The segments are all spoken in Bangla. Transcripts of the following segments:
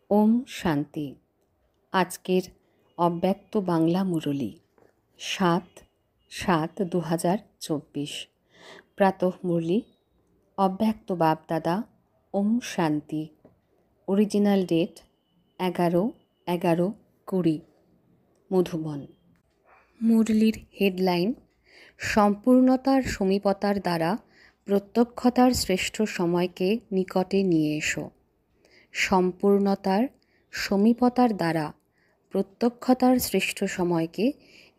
ওম শান্তি। আজকের অব্যক্ত বাংলা মুরলী ৭/৭/২০২৪। প্রাতঃ মুরলী অব্যক্ত বাপদাদা ওম শান্তি। Original date 11/11/20। মধুবন। মুরলীর হেডলাইন: সম্পূর্ণতার সমীপতার দ্বারা প্রত্যক্ষতার শ্রেষ্ঠ সময়কে নিকটে নিয়ে এসো। সম্পূর্ণতার সমীপতার দ্বারা প্রত্যক্ষতার শ্রেষ্ঠ সময়কে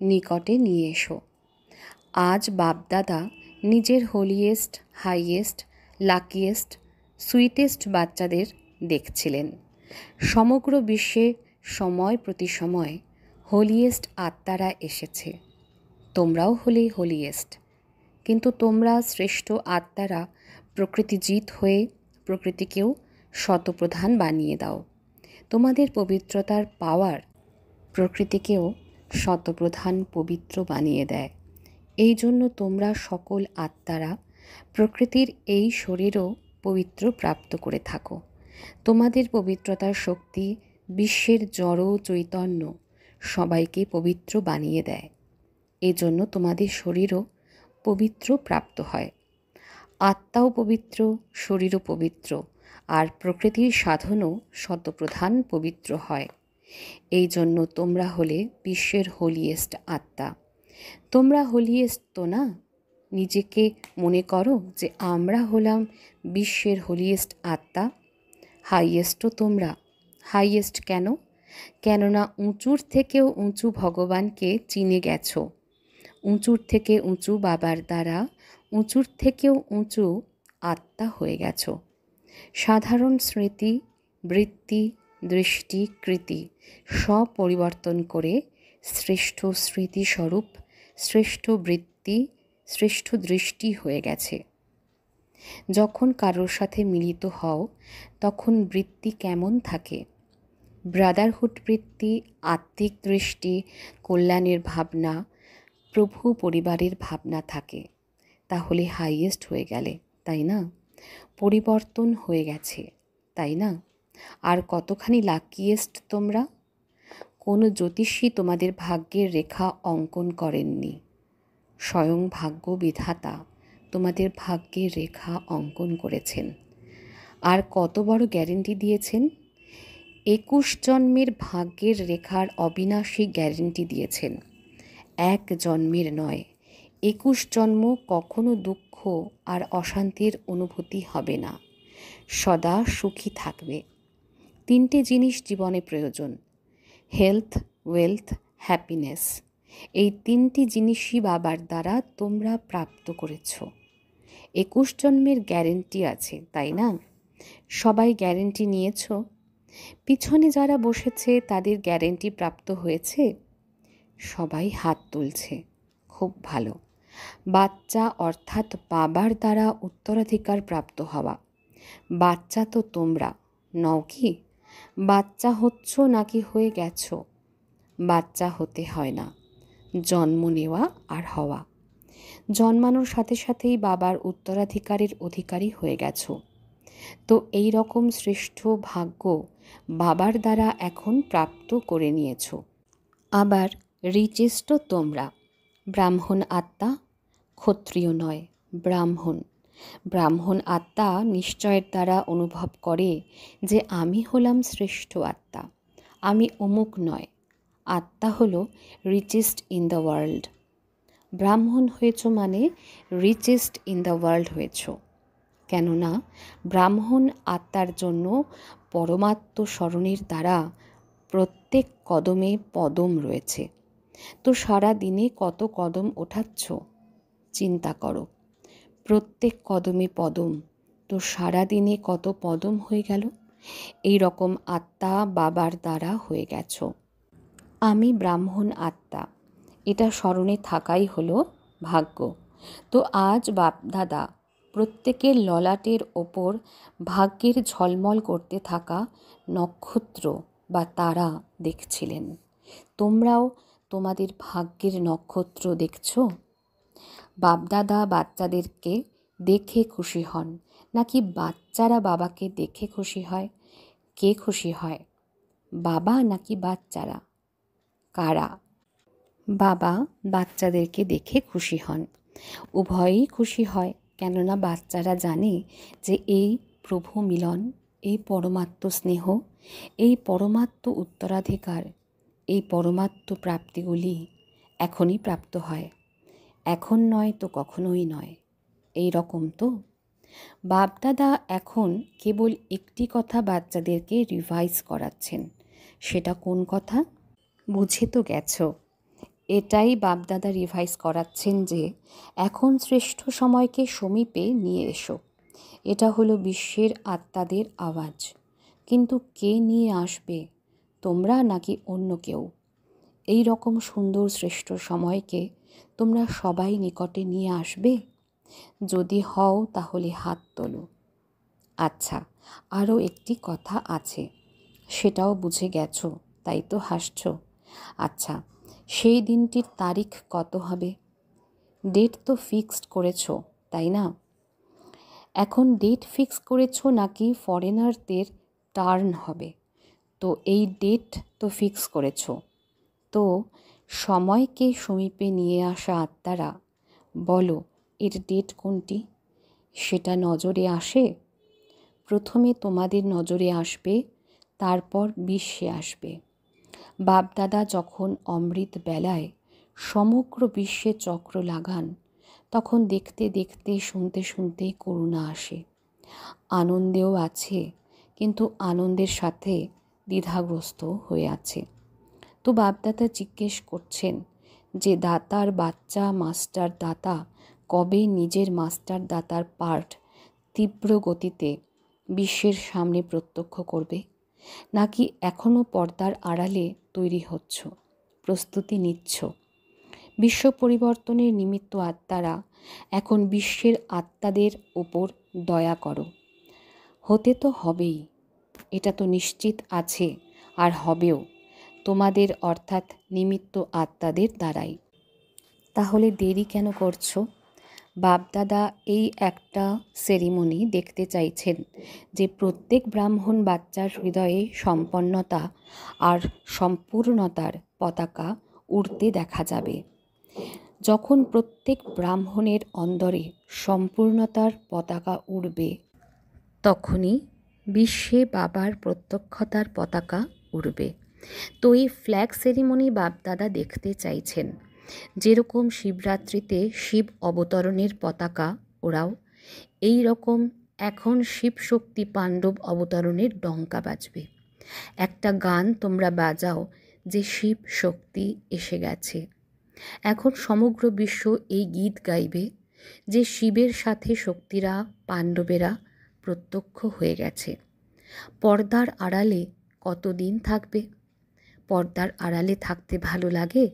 নিকটে নিয়ে এসো। আজ বাপদাদা নিজের হোলিয়েস্ট, হাইয়েস্ট, লাকিয়েস্ট, সুইটেস্ট বাচ্চাদের দেখছিলেন। সমগ্র বিশ্বে সময় প্রতি সময় হোলিয়েস্ট আত্মারা এসেছে। তোমরাও হলে হোলিয়েস্ট, কিন্তু তোমরা শ্রেষ্ঠ আত্মারা প্রকৃতিজিৎ হয়ে প্রকৃতিকেও শতপ্রধান বানিয়ে দাও। তোমাদের পবিত্রতার পাওয়ার প্রকৃতিকেও শতপ্রধান পবিত্র বানিয়ে দেয়। এই জন্য তোমরা সকল আত্মারা প্রকৃতির এই শরীরও পবিত্র প্রাপ্ত করে থাকো। তোমাদের পবিত্রতার শক্তি বিশ্বের জড় চৈতন্য সবাইকে পবিত্র বানিয়ে দেয়। এজন্য তোমাদের শরীরও পবিত্র প্রাপ্ত হয়। আত্মাও পবিত্র, শরীরও পবিত্র, আর প্রকৃতির সাধনও শতপ্রধান পবিত্র হয়। এই জন্য তোমরা হলে বিশ্বের হোলিয়েস্ট আত্মা। তোমরা হোলিয়েস্ট তো না? নিজেকে মনে করো যে আমরা হলাম বিশ্বের হোলিয়েস্ট আত্মা। হাইয়েস্টও তোমরা। হাইয়েস্ট কেন? কেননা উঁচুর থেকেও উঁচু ভগবানকে চিনে গেছো। উঁচুর থেকে উঁচু বাবার দ্বারা উঁচুর থেকেও উঁচু আত্মা হয়ে গেছো। সাধারণ স্মৃতি, বৃত্তি, দৃষ্টি, কৃতি সব পরিবর্তন করে শ্রেষ্ঠ স্মৃতিস্বরূপ, শ্রেষ্ঠ বৃত্তি, শ্রেষ্ঠ দৃষ্টি হয়ে গেছে। যখন কারোর সাথে মিলিত হও তখন বৃত্তি কেমন থাকে? ব্রাদারহুড বৃত্তি, আত্মিক দৃষ্টি, কল্যাণের ভাবনা, প্রভু পরিবারের ভাবনা থাকে। তাহলে হাইয়েস্ট হয়ে গেলে, তাই না? পরিবর্তন হয়ে গেছে, তাই না? আর কতখানি লাকিয়েস্ট তোমরা! কোনো জ্যোতিষী তোমাদের ভাগ্যের রেখা অঙ্কন করেননি। স্বয়ং ভাগ্য বিধাতা তোমাদের ভাগ্যের রেখা অঙ্কন করেছেন। আর কত বড় গ্যারেন্টি দিয়েছেন! 21 জন্মের ভাগ্যের রেখার অবিনাশী গ্যারেন্টি দিয়েছেন। এক জন্মের নয়, 21 জন্ম কখনো দুঃখ আর অশান্তির অনুভূতি হবে না। সদা সুখী থাকবে। 3টে জিনিস জীবনে প্রয়োজন: হেলথ, ওয়েলথ, হ্যাপিনেস। এই 3টি জিনিসই বাবার দ্বারা তোমরা প্রাপ্ত করেছ। 21 জন্মের গ্যারেন্টি আছে, তাই না? সবাই গ্যারেন্টি নিয়েছ? পিছনে যারা বসেছে তাদের গ্যারেন্টি প্রাপ্ত হয়েছে? সবাই হাত তুলছে। খুব ভালো। বাচ্চা অর্থাৎ বাবার দ্বারা উত্তরাধিকার প্রাপ্ত হওয়া। বাচ্চা তো তোমরা নও কি? বাচ্চা হচ্ছ নাকি হয়ে গেছো? বাচ্চা হতে হয় না, জন্ম নেওয়া আর হওয়া। জন্মানোর সাথে সাথেই বাবার উত্তরাধিকারের অধিকারী হয়ে গেছো। তো এই রকম শ্রেষ্ঠ ভাগ্য বাবার দ্বারা এখন প্রাপ্ত করে নিয়েছো। আবার রিচেস্টও তোমরা। ব্রাহ্মণ আত্মা, ক্ষত্রিয় নয়, ব্রাহ্মণ। ব্রাহ্মণ আত্মা নিশ্চয়ের দ্বারা অনুভব করে যে আমি হলাম শ্রেষ্ঠ আত্মা, আমি অমুক নয়। আত্মা হলো রিচেস্ট ইন দ্য ওয়ার্ল্ড। ব্রাহ্মণ হয়েছ মানে রিচেস্ট ইন দ্য ওয়ার্ল্ড হয়েছ। কেননা ব্রাহ্মণ আত্মার জন্য পরমাত্ম স্মরণের দ্বারা প্রত্যেক কদমে পদম রয়েছে। তো সারা দিনে কত কদম ওঠাচ্ছ? চিন্তা করো। প্রত্যেক কদমে পদম, তো সারা দিনে কত পদম হয়ে গেল? এই রকম আত্মা বাবার দ্বারা হয়ে গেছ। আমি ব্রাহ্মণ আত্মা, এটা স্মরণে থাকাই হলো ভাগ্য। তো আজ বাপদাদা প্রত্যেকের ললাটের ওপর ভাগ্যের ঝলমল করতে থাকা নক্ষত্র বা তারা দেখছিলেন। তোমরাও তোমাদের ভাগ্যের নক্ষত্র দেখছ? বাপদাদা বাচ্চাদেরকে দেখে খুশি হন নাকি বাচ্চারা বাবাকে দেখে খুশি হয়? কে খুশি হয়? বাবা নাকি বাচ্চারা? কারা? বাবা বাচ্চাদেরকে দেখে খুশি হন। উভয়েই খুশি হয়, কেননা বাচ্চারা জানে যে এই প্রভু মিলন, এই পরমাত্ম স্নেহ, এই পরমাত্ম উত্তরাধিকার, এই পরমাত্ম প্রাপ্তিগুলি এখনই প্রাপ্ত হয়, এখন নয় তো কখনোই নয়। এই রকম তো বাপদাদা এখন কেবল একটি কথা বাচ্চাদেরকে রিভাইজ করাচ্ছেন। সেটা কোন কথা? বুঝে তো গেছো। এটাই বাপদাদা রিভাইজ করাচ্ছেন যে এখন শ্রেষ্ঠ সময়কে সমীপে নিয়ে এসো। এটা হলো বিশ্বের আত্মাদের আওয়াজ। কিন্তু কে নিয়ে আসবে, তোমরা নাকি অন্য কেউ? এই রকম সুন্দর শ্রেষ্ঠ সময়কে তোমরা সবাই নিকটে নিয়ে আসবে? যদি হও তাহলে হাত তোলো। আচ্ছা, আরও একটি কথা আছে, সেটাও বুঝে গেছো, তাই তো হাসছ। আচ্ছা, সেই দিনটির তারিখ কত হবে? ডেট তো ফিক্সড করেছো, তাই না? এখন ডেট ফিক্স করেছো নাকি ফরেনারদের টার্ন হবে? তো এই ডেট তো ফিক্স করেছো। তো সময়কে সমীপে নিয়ে আসা আত্মারা, বলো এর ডেট কোনটি? সেটা নজরে আসে। প্রথমে তোমাদের নজরে আসবে, তারপর বিশ্বে আসবে। বাপদাদা যখন অমৃত বেলায় সমগ্র বিশ্বে চক্র লাগান, তখন দেখতে দেখতে শুনতে শুনতেই করুণা আসে। আনন্দেও আছে, কিন্তু আনন্দের সাথে দ্বিধাগ্রস্ত হয়ে আছে। তো বাপদাদা জিজ্ঞেস করছেন যে দাতার বাচ্চা মাস্টার দাতা কবে নিজের মাস্টার দাতার পার্ট তীব্র গতিতে বিশ্বের সামনে প্রত্যক্ষ করবে, নাকি এখনও পর্দার আড়ালে তৈরি হচ্ছ, প্রস্তুতি নিচ্ছ? বিশ্ব পরিবর্তনের নিমিত্ত আত্মারা এখন বিশ্বের আত্মাদের ওপর দয়া করো। হতে তো হবেই, এটা তো নিশ্চিত আছে, আর হবেও তোমাদের অর্থাৎ নিমিত্ত আত্মাদের দ্বারাই। তাহলে দেরি কেন করছো? বাপদাদা এই একটা সেরিমনি দেখতে চাইছেন যে প্রত্যেক ব্রাহ্মণ বাচ্চার হৃদয়ে সম্পন্নতা আর সম্পূর্ণতার পতাকা উড়তে দেখা যাবে। যখন প্রত্যেক ব্রাহ্মণের অন্তরে সম্পূর্ণতার পতাকা উড়বে, তখনই বিশ্বে বাবার প্রত্যক্ষতার পতাকা উড়বে। তো এই ফ্ল্যাগ সেরিমনি বাপদাদা দেখতে চাইছেন। যেরকম শিবরাত্রিতে শিব অবতরণের পতাকা ওড়াও, এই রকম এখন শিব শক্তি পাণ্ডব অবতরণের ডঙ্কা বাজবে। একটা গান তোমরা বাজাও যে শিব শক্তি এসে গেছে। এখন সমগ্র বিশ্ব এই গীত গাইবে যে শিবের সাথে শক্তিরা পাণ্ডবেরা প্রত্যক্ষ হয়ে গেছে। পর্দার আড়ালে কতদিন থাকবে? পর্দার আড়ালে থাকতে ভালো লাগে?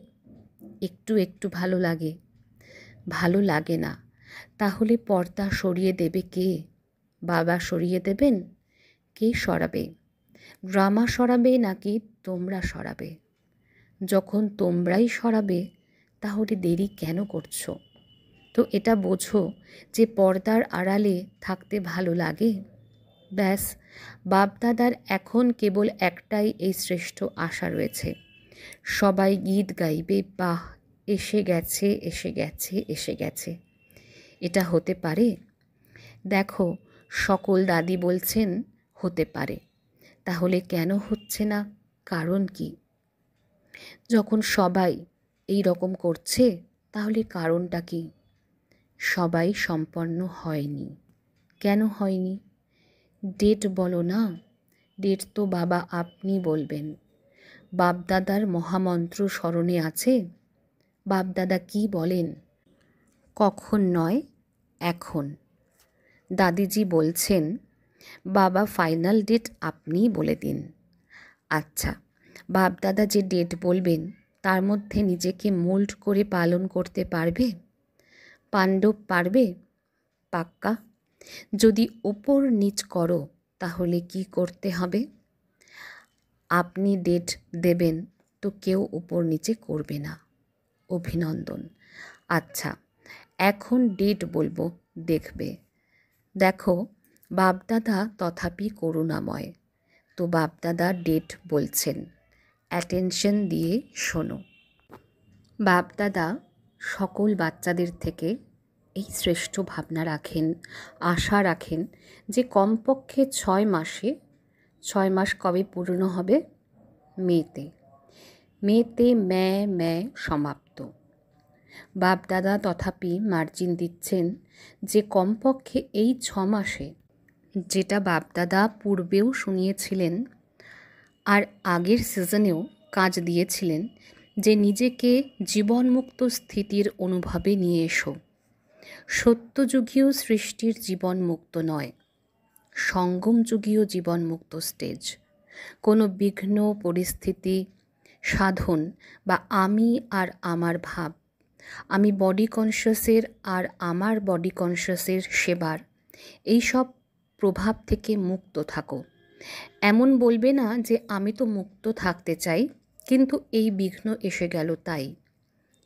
একটু একটু ভালো লাগে? ভালো লাগে না। তাহলে পর্দা সরিয়ে দেবে কে? বাবা সরিয়ে দেবেন? কে সরাবে? ড্রামা সরাবে নাকি তোমরা সরাবে? যখন তোমরাই সরাবে, তাহলে দেরি কেন করছো? তো এটা বোঝো যে পর্দার আড়ালে থাকতে ভালো লাগে। ব্যাস, বাপদাদার এখন কেবল একটাই এই শ্রেষ্ঠ আশা রয়েছে, সবাই গীত গাইবে, বাহ এসে গেছে এসে গেছে এসে গেছে। এটা হতে পারে? দেখো, সকল দাদি বলছেন হতে পারে। তাহলে কেন হচ্ছে না? কারণ কি? যখন সবাই এই রকম করছে, তাহলে কারণটা কি? সবাই সম্পন্ন হয়নি। কেন হয়নি? ডেট বলো না। ডেট তো বাবা আপনি বলবেন। বাপদাদার মহামন্ত্র স্মরণে আছে? বাপদাদা কি বলেন? কখন নয়, এখন। দাদিজি বলছেন বাবা ফাইনাল ডেট আপনিই বলে দিন। আচ্ছা, বাপদাদা যে ডেট বলবেন তার মধ্যে নিজেকে মোল্ড করে পালন করতে পারবে? পাণ্ডব পারবে? পাক্কা? যদি ওপর নিচ করো, তাহলে কি করতে হবে? আপনি ডেট দেবেন তো কেউ উপর নিচে করবে না। অভিনন্দন। আচ্ছা, এখন ডেট বলবো, দেখবে। দেখো, বাপদাদা তথাপি করুণাময়, তো বাপদাদা ডেট বলছেন, অ্যাটেনশন দিয়ে শোনো। বাপদাদা সকল বাচ্চাদের থেকে এই শ্রেষ্ঠ ভাবনা রাখেন, আশা রাখেন যে কমপক্ষে 6 মাস কবে পূর্ণ হবে? মেতে ম্যা সমাপ্ত। বাপদাদা তথাপি মার্জিন দিচ্ছেন যে কমপক্ষে এই 6 মাসে, যেটা বাপদাদা পূর্বেও শুনিয়েছিলেন আর আগের সিজনেও কাজ দিয়েছিলেন, যে নিজেকে জীবনমুক্ত স্থিতির অনুভবে নিয়ে এসো। সত্যযুগীয় সৃষ্টির জীবনমুক্ত নয়, সঙ্গমযুগীয় জীবনমুক্ত স্টেজ। কোনো বিঘ্ন পরিস্থিতি, সাধন বা আমি আর আমার ভাব, আমি বডি কনসিয়াসের আর আমার বডি কনসিয়াসের সেবার, এইসব প্রভাব থেকে মুক্ত থাকো। এমন বলবে না যে আমি তো মুক্ত থাকতে চাই, কিন্তু এই বিঘ্ন এসে গেল তাই,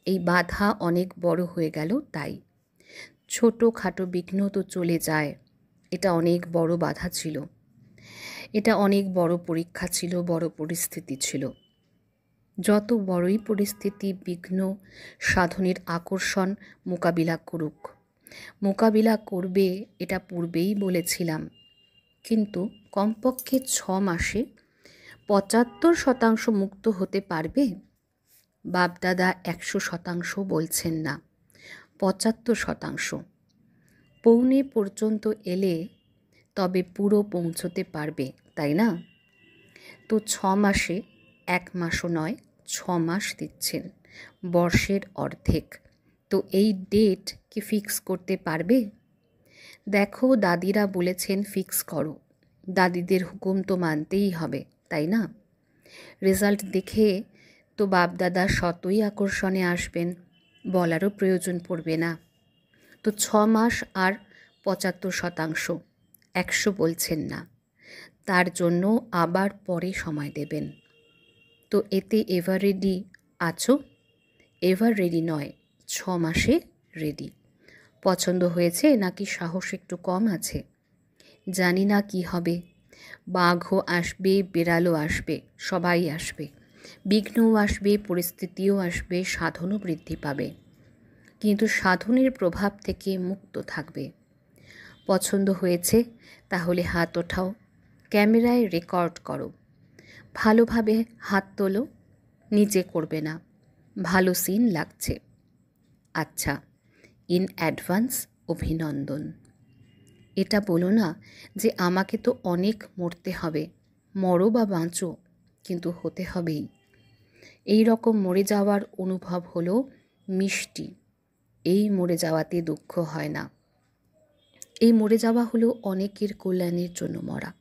এই বাধা অনেক বড় হয়ে গেল তাই। ছোটোখাটো বিঘ্ন তো চলে যায়, এটা অনেক বড় বাধা ছিল, এটা অনেক বড় পরীক্ষা ছিল, বড় পরিস্থিতি ছিল। যত বড়ই পরিস্থিতি, বিঘ্ন, সাধনের আকর্ষণ মোকাবিলা করুক, মোকাবিলা করবে, এটা পূর্বেই বলেছিলাম। কিন্তু কমপক্ষে 6 মাসে 75% মুক্ত হতে পারবে? বাপদাদা 100% বলছেন না, 75%। পৌনে পর্যন্ত এলে তবে পুরো পৌঁছতে পারবে, তাই না? তো 6 মাসে 1 মাসও নয়, 6 মাস দিচ্ছেন, বর্ষের অর্ধেক। তো এই ডেট কি ফিক্স করতে পারবে? দেখো, দাদিরা বলেছেন ফিক্স করো, দাদিদের হুকুম তো মানতেই হবে, তাই না? রেজাল্ট দেখে তো বাপদাদা শতই আকর্ষণে আসবেন, বলারও প্রয়োজন পড়বে না। তো 6 মাস আর 75%, 100 বলছেন না, তার জন্য আবার পরে সময় দেবেন। তো এতে এভার রেডি আছো? এভার রেডি নয়, 6 মাসে রেডি। পছন্দ হয়েছে নাকি সাহস একটু কম আছে? জানি না কি হবে, বাঘও আসবে, বেড়ালও আসবে, সবাই আসবে, বিঘ্নও আসবে, পরিস্থিতিও আসবে, সাধনও বৃদ্ধি পাবে, কিন্তু সাধনের প্রভাব থেকে মুক্ত থাকবে। পছন্দ হয়েছে? তাহলে হাত ওঠাও, ক্যামেরায় রেকর্ড করো, ভালোভাবে হাত তোলো, নিচে করবে না, ভালো সিন লাগছে। আচ্ছা, ইন অ্যাডভান্স অভিনন্দন। এটা বলো না যে আমাকে তো অনেক মরতে হবে, মরো বা বাঁচো, কিন্তু হতে হবেই। এই রকম মরে যাওয়ার অনুভব হলো মিষ্টি, এই মরে যাওয়াতে দুঃখ হয় না। এই মরে যাওয়া হলো অনেকের কল্যাণের জন্য মরা,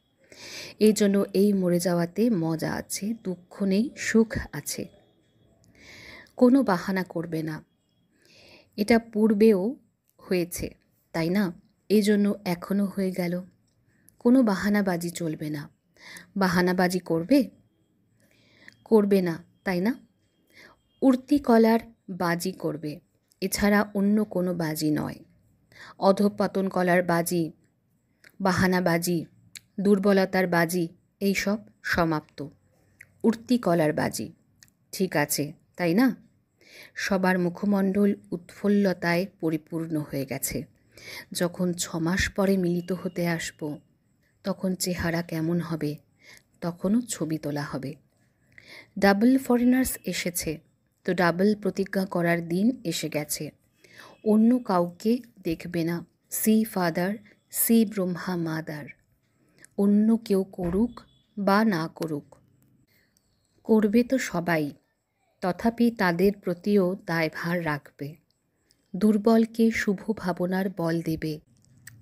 এই জন্য এই মরে যাওয়াতে মজা আছে, দুঃখ নেই, সুখ আছে। কোনো বাহানা করবে না, এটা পূর্বেও হয়েছে, তাই না? এই জন্য এখনও হয়ে গেল। কোনো বাহানাবাজি চলবে না। বাহানাবাজি করবে না, তাই না? উর্তি কলার বাজি করবে, এছাড়া অন্য কোনো বাজি নয়। অধঃপতন কলার বাজি, বাহানাবাজি, দুর্বলতার বাজি, এইসব সমাপ্ত। উর্তি কলার বাজি, ঠিক আছে, তাই না? সবার মুখমণ্ডল উৎফুল্লতায় পরিপূর্ণ হয়ে গেছে। যখন 6 মাস পরে মিলিত হতে আসব, তখন চেহারা কেমন হবে, তখনও ছবি তোলা হবে। ডাবল ফরেনার্স এসেছে, তো ডাবল প্রতিজ্ঞা করার দিন এসে গেছে। অন্য কাউকে দেখবে না, see father, see Brahma mother. অন্য কেউ করুক বা না করুক, করবে তো সবাই, তথাপি তাদের প্রতিও দায়ভার রাখবে। দুর্বলকে শুভ ভাবনার বল দেবে,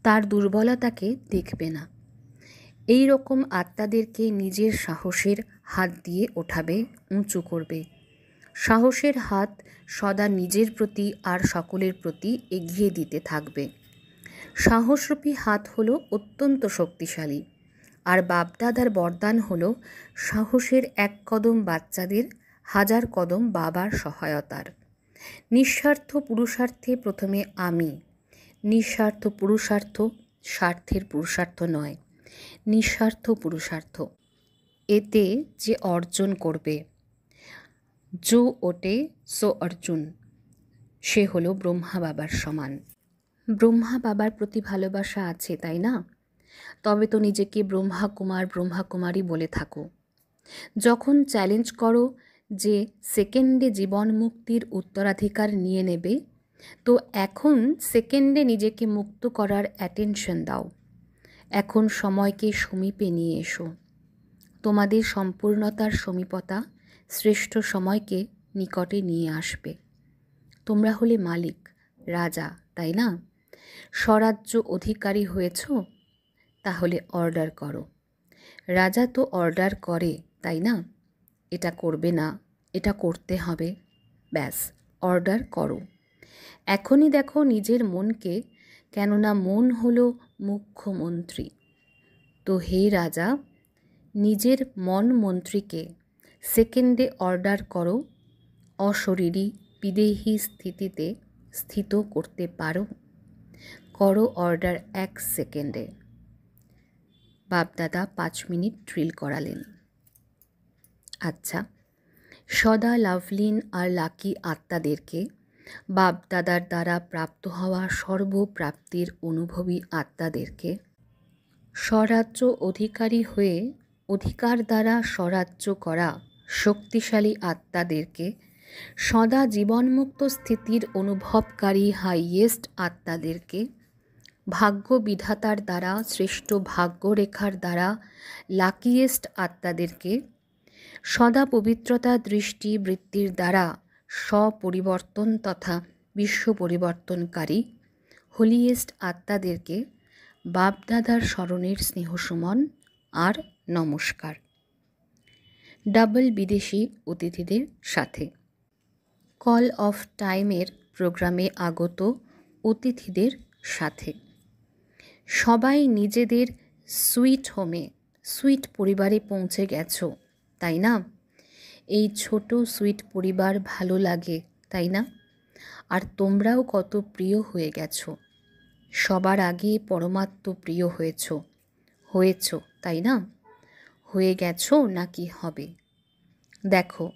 তার দুর্বলতাকে দেখবে না। এই রকম আত্মাদেরকে নিজের সাহসের হাত দিয়ে ওঠাবে, উঁচু করবে। সাহসের হাত সদা নিজের প্রতি আর সকলের প্রতি এগিয়ে দিতে থাকবে। সাহসরূপী হাত হলো অত্যন্ত শক্তিশালী, আর বাপদাদার বরদান হলো সাহসের 1 কদম বাচ্চাদের, 1000 কদম বাবার সহায়তার। নিঃস্বার্থ পুরুষার্থে প্রথমে আমি, নিঃস্বার্থ পুরুষার্থ, স্বার্থের পুরুষার্থ নয়, নিঃস্বার্থ পুরুষার্থ। এতে যে অর্জন করবে, জো ওটে সো অর্জুন, সে হলো ব্রহ্মা বাবার সমান। ব্রহ্মা বাবার প্রতি ভালোবাসা আছে, তাই না? তবে তো নিজেকে ব্রহ্মা কুমার ব্রহ্মা কুমারী বলে থাকো। যখন চ্যালেঞ্জ করো যে সেকেন্ডে জীবন মুক্তির উত্তরাধিকার নিয়ে নেবে, তো এখন সেকেন্ডে নিজেকে মুক্ত করার অ্যাটেনশন দাও। এখন সময়কে সমীপে নিয়ে এসো। তোমাদের সম্পূর্ণতার সমীপতা শ্রেষ্ঠ সময়কে নিকটে নিয়ে আসবে। তোমরা হলে মালিক, রাজা, তাই না? স্বরাজ্য অধিকারী হয়েছ, তাহলে অর্ডার করো। রাজা তো অর্ডার করে, তাই না? এটা করবে না, এটা করতে হবে, ব্যাস অর্ডার করো। এখনই দেখো নিজের মনকে, কেননা মন হলো মুখ্যমন্ত্রী। তো হে রাজা, নিজের মন মন্ত্রীকে সেকেন্ডে অর্ডার করো, অশরীরী বিদেহী স্থিতিতে স্থিত করতে পারো। করো অর্ডার 1 সেকেন্ডে। বাপদাদা 5 মিনিট ড্রিল করালেন। আচ্ছা, সদা লাভলীন আর লাকি আত্মাদেরকে, বাপদাদার দ্বারা প্রাপ্ত হওয়া সর্বপ্রাপ্তির অনুভবী আত্মাদেরকে, স্বরাজ্য অধিকারী হয়ে অধিকার দ্বারা স্বরাজ্য করা শক্তিশালী আত্মাদেরকে, সদা জীবনমুক্ত স্থিতির অনুভবকারী হাইয়েস্ট আত্মাদেরকে, ভাগ্য বিধাতার দ্বারা শ্রেষ্ঠ ভাগ্যরেখার দ্বারা লাকিয়েস্ট আত্মাদেরকে, সদা পবিত্রতা দৃষ্টি বৃত্তির দ্বারা স্বপরিবর্তন তথা বিশ্ব পরিবর্তনকারী হোলিয়েস্ট আত্মাদেরকে বাপদাদার স্মরণের স্নেহসুমন আর নমস্কার। ডাবল বিদেশি অতিথিদের সাথে কল অফ টাইমের প্রোগ্রামে আগত অতিথিদের সাথে সবাই নিজেদের সুইট হোমে, সুইট পরিবারে পৌঁছে গেছো, তাই না? এই ছোট সুইট পরিবার ভালো লাগে, তাই না? আর তোমরাও কত প্রিয় হয়ে গেছো। সবার আগে পরমাত্ম প্রিয় হয়েছো, তাই না? হয়ে গেছো নাকি হবে? দেখো,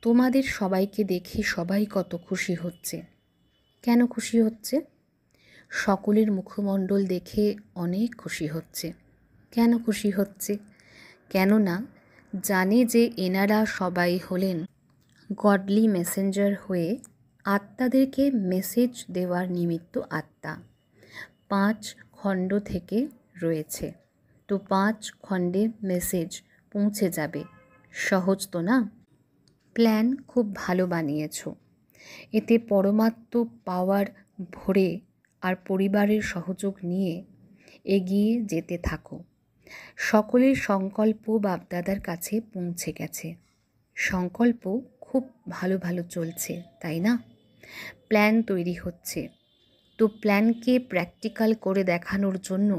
তোমাদের সবাইকে দেখে সবাই কত খুশি হচ্ছে। কেন খুশি হচ্ছে? সকলের মুখমণ্ডল দেখে অনেক খুশি হচ্ছে। কেন খুশি হচ্ছে? কেননা জানে যে এনারা সবাই হলেন গডলি মেসেঞ্জার হয়ে আত্মাদেরকে মেসেজ দেওয়ার নিমিত্ত আত্মা। 5 খণ্ড থেকে রয়েছে, তো 5 খণ্ডে মেসেজ পৌঁছে যাবে। সহজ তো না? প্ল্যান খুব ভালো বানিয়েছো। এতে পরমাত্ম পাওয়ার ভরে আর পরিবারের সহযোগ নিয়ে এগিয়ে যেতে থাকো। সকলের সংকল্প বাপদাদার কাছে পৌঁছে গেছে। সংকল্প খুব ভালো ভালো চলছে, তাই না? প্ল্যান তৈরি হচ্ছে। তো প্ল্যানকে প্র্যাকটিক্যাল করে দেখানোর জন্য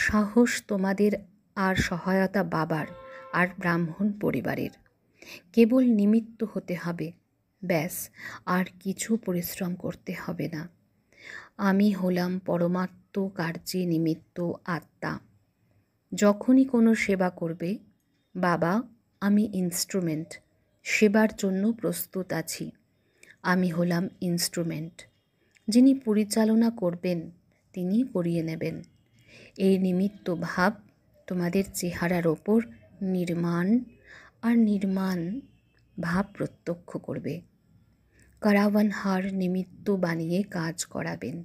সাহস তোমাদের আর সহায়তা বাবার আর ব্রাহ্মণ পরিবারের। কেবল নিমিত্ত হতে হবে, ব্যাস, আর কিছু পরিশ্রম করতে হবে না। আমি হলাম পরমাত্ম কার্যে নিমিত্ত আত্মা। যখনই কোনো সেবা করবে, বাবা আমি ইনস্ট্রুমেন্ট, সেবার জন্য প্রস্তুত আছি। আমি হলাম ইনস্ট্রুমেন্ট। যিনি পরিচালনা করবেন তিনি করিয়ে নেবেন। এই নিমিত্ত ভাব তোমাদের চেহারার ওপর নির্মাণ ভাব প্রত্যক্ষ করবে। কারাওয়ান হার নিমিত্ত বানিয়ে কাজ করাবেন।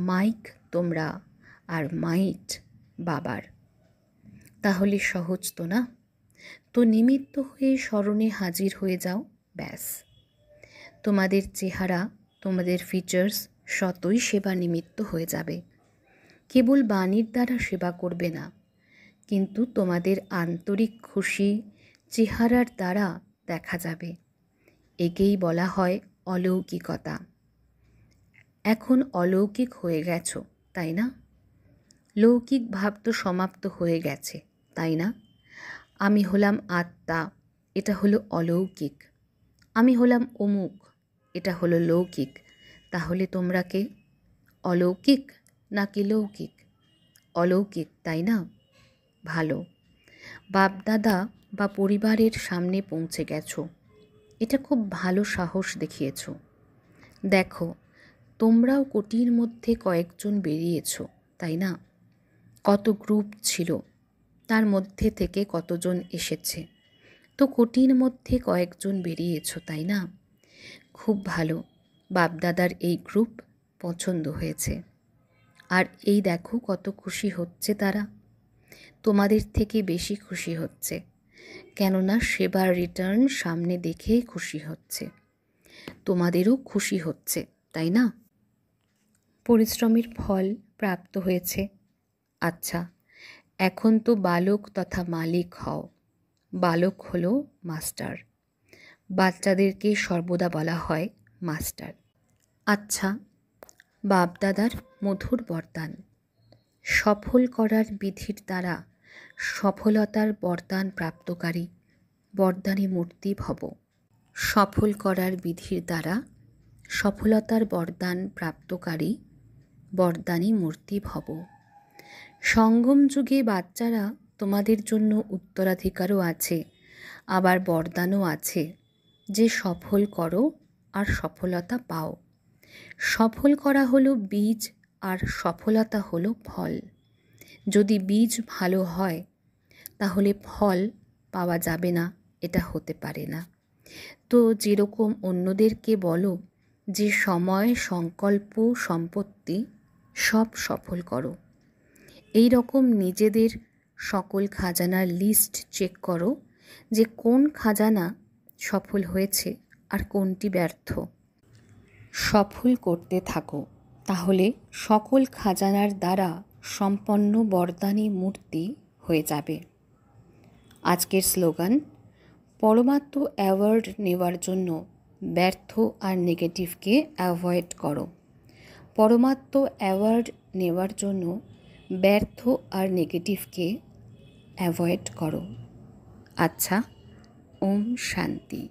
মাইক তোমরা আর মাইট বাবার। তাহলে সহজ তো না? তো নিমিত্ত হয়ে স্মরণে হাজির হয়ে যাও, ব্যাস। তোমাদের চেহারা, তোমাদের ফিচার্স শতই সেবা নিমিত্ত হয়ে যাবে। কেবল বাণীর দ্বারা সেবা করবে না, কিন্তু তোমাদের আন্তরিক খুশি চেহারার দ্বারা দেখা যাবে। একেই বলা হয় অলৌকিকতা। এখন অলৌকিক হয়ে গেছো, তাই না? লৌকিক ভাব তো সমাপ্ত হয়ে গেছে, তাই না? আমি হলাম আত্মা, এটা হলো অলৌকিক। আমি হলাম অমুক, এটা হলো লৌকিক। তাহলে তোমরা কে? অলৌকিক নাকি লৌকিক? অলৌকিক, তাই না? ভালো। বাপদাদা বা পরিবারের সামনে পৌঁছে গেছো, এটা খুব ভালো সাহস দেখিয়েছো। দেখো, তোমরাও কোটির মধ্যে কয়েকজন বেরিয়েছো, তাই না? কত গ্রুপ ছিল, তার মধ্যে থেকে কতজন এসেছে, তো কোটির মধ্যে কয়েকজন বেরিয়েছো, তাই না? খুব ভালো, বাপদাদার এই গ্রুপ পছন্দ হয়েছে। আর এই দেখো কত খুশি হচ্ছে তারা, তোমাদের থেকে বেশি খুশি হচ্ছে, কেননা সেবার রিটার্ন সামনে দেখেই খুশি হচ্ছে। তোমাদেরও খুশি হচ্ছে, তাই না? পরিশ্রমের ফল প্রাপ্ত হয়েছে। আচ্ছা, এখন তো বালক তথা মালিক হও। বালক হলো মাস্টার, বাচ্চাদেরকে সর্বদা বলা হয় মাস্টার। আচ্ছা, বাপদাদার মধুর বরদান, সফল করার বিধির দ্বারা সফলতার বরদান প্রাপ্তকারী বরদানী মূর্তি ভব। সফল করার বিধির দ্বারা সফলতার বরদান প্রাপ্তকারী বরদানী মূর্তি ভব। সঙ্গম যুগে বাচ্চারা তোমাদের জন্য উত্তরাধিকারও আছে, আবার বরদানও আছে যে সফল করো আর সফলতা পাও। সফল করা হলো বীজ আর সফলতা হলো ফল। যদি বীজ ভালো হয় তাহলে ফল পাওয়া যাবে না, এটা হতে পারে না। তো যেরকম অন্যদেরকে বলো যে সময়, সংকল্প, সম্পত্তি সব সফল করো, এই রকম নিজেদের সকল খাজানার লিস্ট চেক করো যে কোন খাজানা সফল হয়েছে আর কোনটি ব্যর্থ। সফল করতে থাকো, তাহলে সকল খাজানার দ্বারা সম্পন্ন বরদানী মূর্তি হয়ে যাবে। আজকের স্লোগান, পরমাত্ম অ্যাওয়ার্ড নেওয়ার জন্য ব্যর্থ আর নেগেটিভকে অ্যাভয়েড করো। পরমাত্ম অ্যাওয়ার্ড নেওয়ার জন্য ব্যর্থ আর নেগেটিভকে অ্যাভয়েড করো। আচ্ছা, ওম শান্তি।